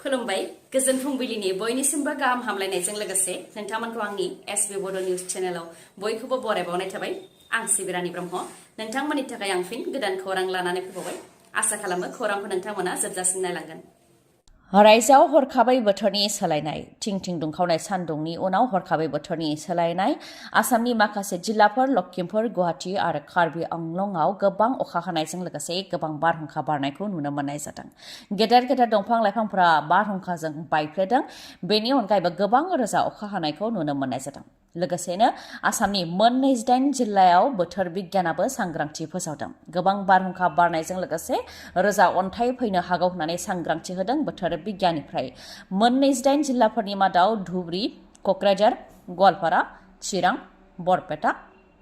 खुलुमबाय गोजोन फुंबिलिनि बयनिसिमबो गाहाम हामलायनायजों लोगोसे नोंथांमोनखौ आंनि एसबी बड निउज चेनेलाव बयखौबो बरायबावनाय थाबाय। आं सिबि रानी ब्रह्म नोंथांमोननि थाखाय आं फिन गोदान खौरां लानानै फैबावबाय। आसा खालामो खौरांखौ नोंथांमोना जोबजासिम नायलांगोन। रायजोआव हरखाबै बोथोरनि सोलायनाय थिं थिं दुंखावनाय सानदुंनि उनाव हरखाबै बोथोरनि सोलायनाय आसामनि माखासे जिल्लाफोर लखिमपुर गुवाहाटी आरो कार्बि आंलंआव गोबां अखा हानायजों लोगोसे गोबां बारहुंखा बारनायखौ नुनो मोननाय जादों। गेदेर गेदेर दंफां लाइफांफोरा बारहुंखाजों बायफ्लेदों। बेनि अनगायैबो गोबां रोजा अखा हानायखौ नुनो मोननाय जादों। लोगोसेनो आसामनि मोन 28 जिल्लायाव बोथोर बिगियानाबो सांग्रांथि फोसावदों। गोबां बारहुंखा बारनायजों लोगोसे रोजा अन्थाइ फैनो हागौ होननानै सांग्रांथि होदों बोथोर बिगियाननिफ्राय। मोन 28 जिल्लाफोरनि मादाव धुब्री, कक्राझार, गवालपारा, चिरां, बरपेटा,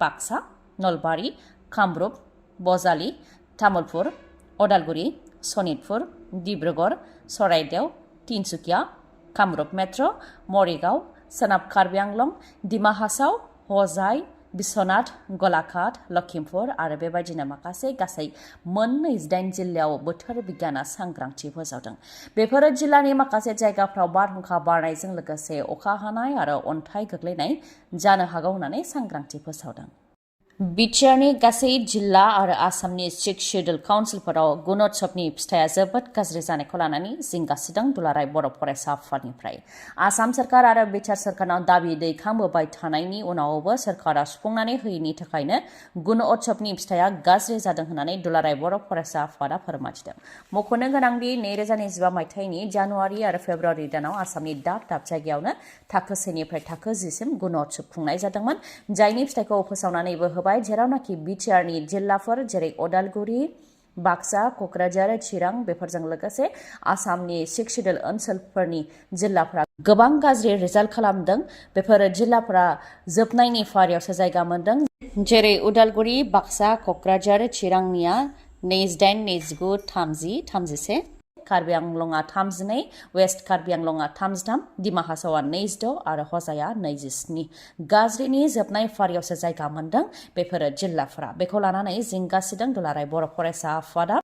बाक्सा, नलबारि, कामरुप, बजालि, तामुलपुर, उदालगुरि, सनितपुर, डिब्रुगड़, चराइदेव, तिनसुकिया, कामरुप मेट्रो, मरिगांव, सोनाब कार्बि आंलं, डिमा हासाव, हजाइ, बिश्वनाथ, गलाघाट, लखिमपुर आरो बेबायदिनो माखासे गासै मोन 28 जिल्लायाव बोथोर बिगियाना सांग्रांथि फोसावदों। बेफोर जिल्लानि माखासे जायगाफ्राव बारहुंखा बारनायजों लोगोसे अखा हानाय आरो अन्थाइ गोग्लैनाय जानो हागौ होननानै सांग्रांथि फोसावदों। बिटिआरनि गासै जिल्ला आरो आसामनि 6 शेड्युल काउन्सिलफोराव गुणोत्सवनि फिथाइया जोबोद गाज्रि जानायखौ लानानै जिंगा सिदों दुलाराय बर' फरायसा आफादनिफ्राय। आसाम सरकार आरो बिटिआर सरकारनाव दाबि दैखांबोबाय थानायनि उनावबो सरकारा सुफुंनानै होयैनि थाखायनो गुणोत्सवनि फिथाइया गाज्रि जादों होननानै दुलाराय बर' फरायसा आफादा फोरमायथिदों। मख'नो गोनांदि 2025 मायथाइनि जानुवारि आरो फेब्रुवारि दानाव आसामनि दाब दाब जायगायावनो थाखो 1 निफ्राय थाखो 10 सिम गुणोत्सव खुंनाय जादोंमोन। जायनि फिथाइखौ फोसावनानैबो होबाय, जेरावनाखि बिटिआरनि जिल्लाफोर जेरै उदालगुरि, बाक्सा, क'क्राझार, चिरां बेफोरजों लोगोसे आसामनि 6 शेड्युल ओनसोलफोरनि जिल्लाफोरा गोबां गाज्रि रिजाल्ट खालामदों। बेफोर जिल्लाफोरा जोबनायनि फारियावसो जायगा मोनदों। जेरै उदालगुरि, बाक्सा, क'क्राझार, चिरांनिया 28, 29, 30, 31, कार्बि आंलंआ 32, वेस्ट कार्बि आंलंआ 33, डिमा हासावआ 26 आरो हजाइआ 27 गाज्रिनि जोबनाय फारियावसो जायगा मोनदों बेफोर जिल्लाफोरा। बेखौ लानानै जिंगा सिदों दुलाराय बर' फरायसा आफादा।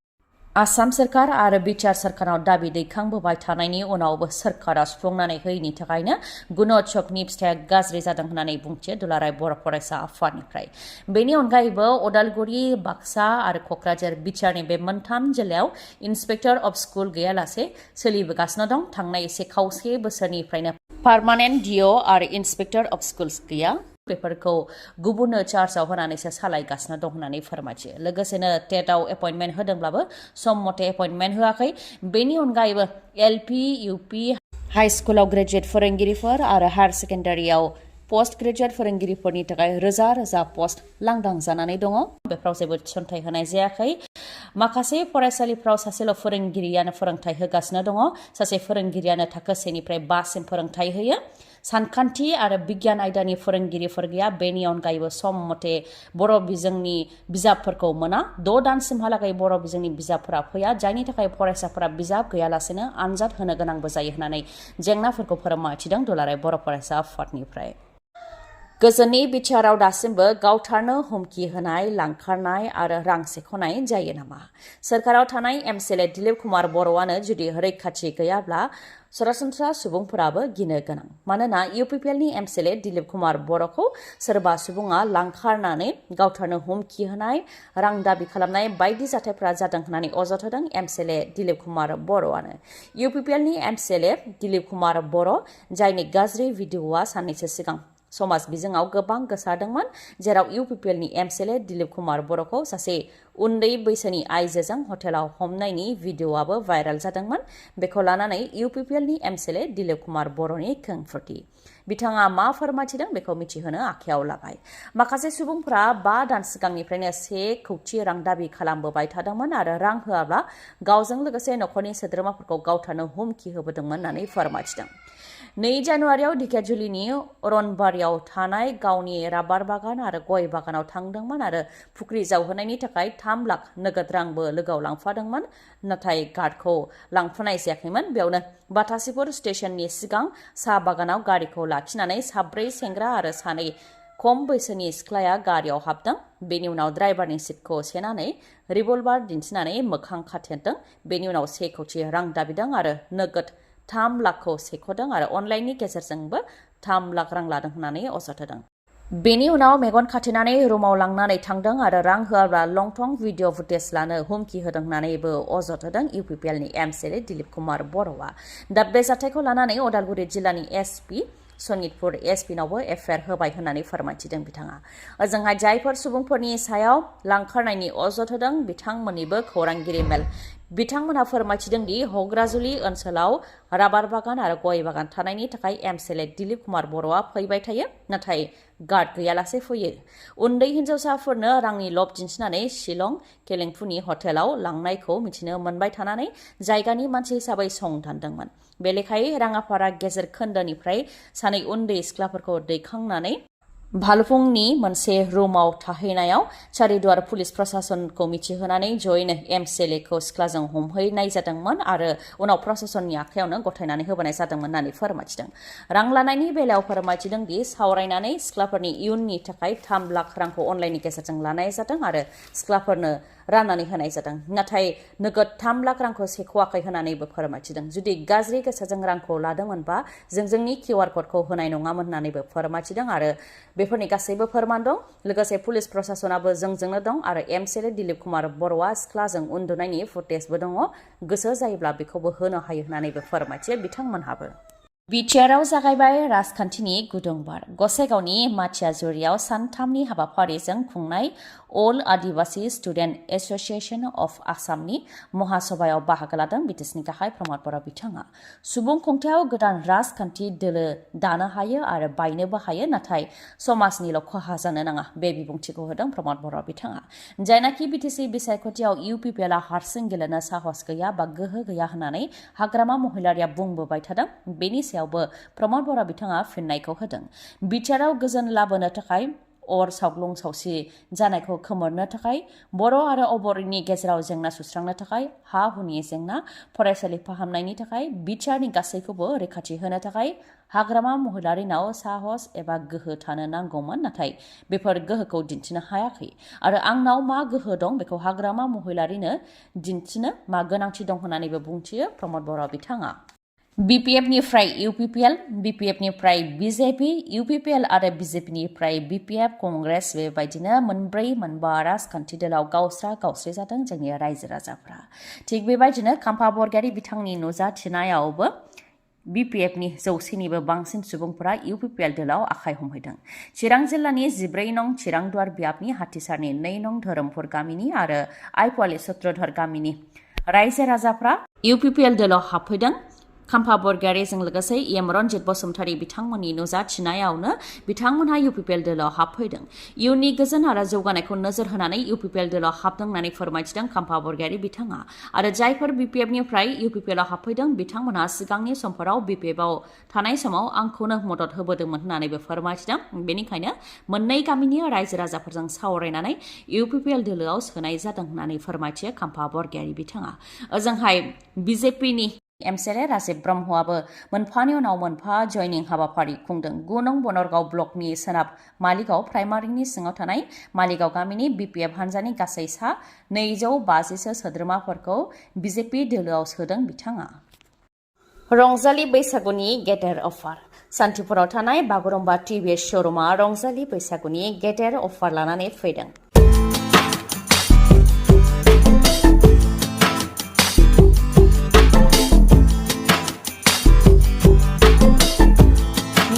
आसाम सरकार आरो बिटिआर सरकारनाव दाबि दैखांबोबाय थानायनि उनावबो सरकारा सुफुंनानै होयैनि थाखायनो गुणोत्सवनि फिथाइया गाज्रि जादों होननानै बुंथियो दुलाराय बर' फरायसा आफादनिफ्राय। बेनि अनगायैबो उदालगुरि, बाक्सा आरो क'क्राझार बिटिआरनि बे मोनथाम जिल्लायाव इन्सपेक्टर अफ स्कुल गैयालासे सोलिबोगासिनो दं। थांनाय एसे खावसे बोसोरनिफ्रायनो पार्मानेन्ट डिअ आरो इन्सपेक्टर अफ स्कुल्स गैया। बेफोरखौ गुबुननो चार्जआव होनानैसो सालायगासिनो दं होननानै फोरमायथियो। लोगोसेनो टेटआव एपइन्टमेन्ट होदोंब्लाबो सम मथे एपइन्टमेन्ट होआखै। बेनि अनगायैबो एलपि, इउपि, हाइ स्कुलाव ग्रेजुवेट फोरोंगिरिफोर आरो हायार सेकेन्डारियाव पोस्ट ग्रेजुवेट फोरोंगिरिफोरनि थाखाय रोजा रोजा पोस्ट लांदां जानानै दङ। बेफोराव जेबो थिसनथाइ होनाय जायाखै। माखासे फरायसालिफ्राव सासेल' फोरोंगिरियानो फोरोंथाइ होगासिनो दङ। सासे फोरोंगिरियानो थाखो 1 निफ्राय 5 सिम फोरोंथाइ होयो। सानखान्थि आरो बिगियान आयदानि फोरोंगिरिफोर गैया। बेनि अनगायैबो सम मथे बर' बिजोंनि बिजाबफोरखौ मोना। 6 दानसिमहालागै बर' बिजोंनि बिजाबफोरा फैया, जायनि थाखाय फरायसाफोरा बिजाब गैयालासेनो आनजाद होनो गोनांबो जायो होननानै जेंनाफोरखौ फोरमायथिदों दुलाराय बर' फरायसा आफादनिफ्राय। गोजोननि बिटिआरआव दासिमबो गावथारनो हुमखि होनाय, लांखारनाय आरो रां सेख'नाय जायो नामा? सोरखाराव थानाय MCLAख दिलीप कुमार बर'आनो जुदि रैखाथि गैयाब्ला सरासनस्रा सुबुंफोराबो गिनो गोनां। मानोना UPPLनि MCLAख दिलीप कुमार बर'खौ सोरबा सुबुङा लांखारनानै गावथारनो हुमखि होनाय, रां दाबि खालामनाय बायदि जाथायफोरा जादों होननानै अजद होदों MCLAख दिलीप कुमार बर'आनो। UPPLनि MCLAख दिलीप कुमार बर', जायनि गाज्रि भिडिअ'आ साननैसो सिगां समाज बिजोङाव गोबां गोसारदोंमोन, जेराव UPPLनि MCLAख दिलीप कुमार बर'खौ सासे उन्दै बैसोनि आइजोजों हटेलाव हमनायनि भिडिअ'आबो भाइरेल जादोंमोन। बेखौ लानानै UPPLनि MCLAख दिलीप कुमार बर'नि खेंफोरथि। बिथाङा मा फोरमायथिदों बेखौ मिथिहोनो आखायाव लाबाय। माखासे सुबुंफोरा 5 दान सिगांनिफ्रायनो 1 कौटि रां दाबि खालामबोबाय थादोंमोन आरो रां होआब्ला गावजों लोगोसे नखरनि सोद्रोमाफोरखौ गावथारनो हुमखि होबोदोंमोन होननानै फोरमायथिदों। 2 जानुवारियाव ढेकियाजुलिनि अरनबारियाव थानाय गावनि राबार बागान आरो गय बागानाव थांदोंमोन आरो फुख्रि जावहोनायनि थाखाय 3 लाख नोगोद रांबो लोगोआव लांफादोंमोन। नाथाय गार्डखौ लांफानाय जायाखैमोन। बेयावनो बाथासिपुर स्टेशननि सिगां साहा बागानाव गारिखौ लाखिनानै 4 सेंग्रा आरो 2 खम बैसोनि सिख्लाया गारियाव हाबदों। बेनि उनाव ड्राइभारनि सिटखौ सेनानै रिभल्भार दिन्थिनानै मोखां खाथेदों। बेनि उनाव 1 कौटि रां दाबिदों आरो नोगोद 3 लाखखौ सेख'दों आरो अनलाइननि गेजेरजोंबो 3 लाख रां लादों होननानै अजद होदों। बेनि उनाव मेगन खाथेनानै रुमाव लांनानै थांदों आरो रां होआब्ला लंथं भिडिअ फुटेज लानो हुमखि होदों होननानैबो अजद होदों UPPLनि MCLA दिलीप कुमार बर'आ। दा बे जाथायखौ लानानै उदालगुरि जिल्लानि SP सनितपुर SPनावबो FIR होबाय होननानै फोरमायथिदों बिथाङा। ओजोंहाय जायफोर सुबुंफोरनि सायाव लांखारनायनि अजद होदों बिथांमोननिबो खौरांगिरि मेल। बिथांमोनहा फोरमायथिदों दि हग्राजुलि ओनसोलाव राबार बागान आरो गय बागान थानायनि थाखाय MCLA दिलीप कुमार बर'आ फैबाय थायो, नाथाय गार्ड गैयालासे फैयो। उन्दै हिन्जावसाफोरनो रांनि लब दिन्थिनानै शिलं केलेंफुनि हटेलाव लांनायखौ मिथिनो मोनबाय थानानै जायगानि मानसि हिसाबै संदानदोंमोन। बे लेखायै राङापारा गेजेर खोन्दोनिफ्राय सानै उन्दै सिख्लाफोरखौ दैखांनानै भालुफुंनि मोनसे रुमाव थाहैनायाव चारिदुवार पुलिस प्रशासनखौ मिथिहोनानै जयैनो MCLAखौ सिख्लाजों हमहैनाय जादोंमोन आरो उनाव प्रशासननि आखायावनो गथायनानै होबोनाय जादोंमोन होननानै फोरमायथिदों। रां लानायनि बेलायाव फोरमायथिदों दि सावरायनानै सिख्लाफोरनि इयुननि थाखाय 3 लाख रांखौ अनलाइननि गेजेरजों लानाय जादों आरो सिख्लाफोरनो राननानै होनाय जादों, नाथाय नोगोद 3 लाख रांखौ सेख'वाखै होननानैबो फोरमायथिदों। जुदि गाज्रि गोसोजों रांखौ लादोंमोनबा जोंनि QR क'डखौ होनाय नङामोन होननानैबो फोरमायथिदों आरो बेफोरनि गासैबो फोरमान दं। लोगोसे पुलिस प्रशासनाबो जोंजोंनो दं आरो MCLA दिलीप कुमार बर'आ सिख्लाजों उन्दुनायनि फुटेजबो दङ। गोसो जायोब्ला बेखौबो होनो हायो होननानैबो फोरमायथियो बिथांमोनहाबो। बिटिआरआव जागायबाय राजखान्थिनि गुदुं बार। गसाइगावनि माथियाजुरियाव सानथामनि हाबाफारिजों खुंनाय अल आदिवासी स्टुडेन्ट एस'सिएशन अफ आसामनि महासभायाव बाहागो लादों बिटिसिनि गाहाय प्रमद बर' बिथाङा। सुबुं खुंथायाव गोदान राजखान्थि दोलो दानो हायो आरो बायनोबो हायो, नाथाय समाजनिल' खहा जानो नाङा। बे बिबुंथिखौ होदों प्रमद बर' बिथाङा। जायनाखि बिटिसि बिसायख'थियाव UPPLआ हारसिं गेलेनो साहस गैया बा गोहो गैया होननानै हाग्रामा महिलारिया बुंबोबाय थादों, बेनि सायावबो प्रमद बर' बिथाङा फिननायखौ होदों। बिटिआरआव गोजोन लाबोनो थाखाय अर सावग्लुं सावसि जानायखौ खोमोरनो थाखाय बर' आरो अबरिनि गेजेराव जेंना सुस्रांनो थाखाय हा हुनि जेंना फरायसालि फाहामनायनि थाखाय बिटिआरनि गासैखौबो रैखाथि होनो थाखाय हाग्रामा महिलारिनाव साहस एबा गोहो थानो नांगौमोन, नाथाय बेफोर गोहोखौ दिन्थिनो हायाखै आरो आंनाव मा गोहो दं बेखौ हाग्रामा महिलारिनो दिन्थिनो मा गोनांथि दं होननानैबो बुंथियो प्रमद बर' बिथाङा। BPFनिफ्राय UPPL, BPFनिफ्राय BJP, UPPL आरो BJPनिफ्राय BPF कंग्रेस बेबायदिनो मोनबा राजखान्थि दोलाव गावस्रा गावस्रि जादों जोंनि रायजो राजाफ्रा। थिग बेबायदिनो खाम्फा बरगयारी बिथांनि नुजाथिनायावबो BPFनि 100निबो बांसिन सुबुंफोरा UPPL दोलाव आखाइ हमहैदों। चिरां जिल्लानि 14 नं चिरांदुवार बियाबनि हाथिसारनि 2 नं धोरोमपुर गामिनि आरो आइपुवालि सत्रधर गामिनि रायजो राजाफ्रा UPPL दोलाव हाबफैदों। खाम्फा बरगयारीजों लोगोसे रन्जित बसुमतारी बिथांमोननि नुजाथिनायावनो बिथांमोनहा UPPL दोलाव हाबफैदों। इयुननि गोजोन आरो जौगानायखौ नोजोर होनानै UPPL दोलाव हाबदों होननानै फोरमायथिदों खाम्फा बरगयारी बिथाङा। आरो जायफोर BPFनिफ्राय UPPLआव हाबफैदों बिथांमोनहा सिगांनि समफोराव BPFआव थानाय समाव आंखौनो मदद होबोदोंमोन होननानैबो फोरमायथिदों। बेनिखायनो मोननै गामिनि रायजो राजाफोरजों सावरायनानै UPPL दोलोआव सोनाय जादों होननानै फोरमायथियो खाम्फा बरगयारी बिथाङा। ओजोंहाय BJPनि MCLA राजिब ब्रह्मआबो मोनफानि उनाव मोनफा जयनिं हाबाफारि खुंदों। 9 नं बनरगाव ब्लकनि सोनाब मालिगाव प्राइमारिनि सिङाव थानाय मालिगाव गामिनि BPF हान्जानि गासै सा 250सो सोद्रोमाफोरखौ BJP दोलोआव सोदों बिथाङा। रंजालि बैसागुनि गेदेर अफार। सान्तिपुराव थानाय बागुरुम्बा TVS श'रुमा रंजालि बैसागुनि गेदेर अफार लानानै फैदों।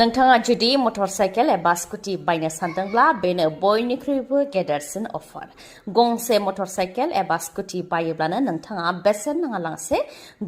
नोंथाङा जुदि मटरसाइकेल एबा स्कुटि बायनो सानदोंब्ला बेनो बयनिख्रुइबो गेदेरसिन अफार। गंसे मटरसाइकेल एबा स्कुटि बायोब्लानो नोंथाङा बेसेन नाङालासे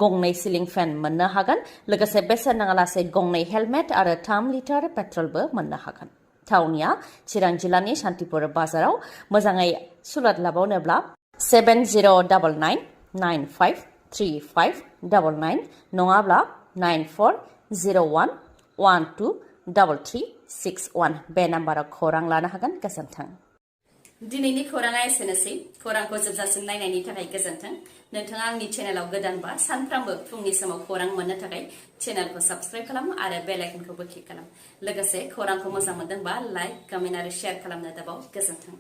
गंनै सिलिं फेन मोननो हागोन, लोगोसे बेसेन नाङालासे गंनै हेलमेट आरो 3 लिटार पेट्रलबो मोननो हागोन। थावनिया चिरां जिल्लानि सान्तिपुर बाजाराव। मोजाङै सुलाद लाबावनोब्ला 7099953599 नङाब्ला 9401123361 बे नाम्बाराव खौरां लानो हागोन। गोजोन्थों। दिनैनि खौराङा एसेनोसै। खौरांखौ जोबजासिम नायनायनि थाखाय गोजोन्थों। नोंथाङा आंनि चेनेलाव गोदानबा सानफ्रामबो फुंनि समाव खौरां मोननो थाखाय चेनेलखौ साबस्क्राइब खालाम आरो बेल आइकनखौबो क्लिक खालाम। लोगोसे खौरांखौ मोजां मोनदोंबा लाइक, कमेन्ट आरो शेयार खालामनो दाबाव। गोजोन्थों।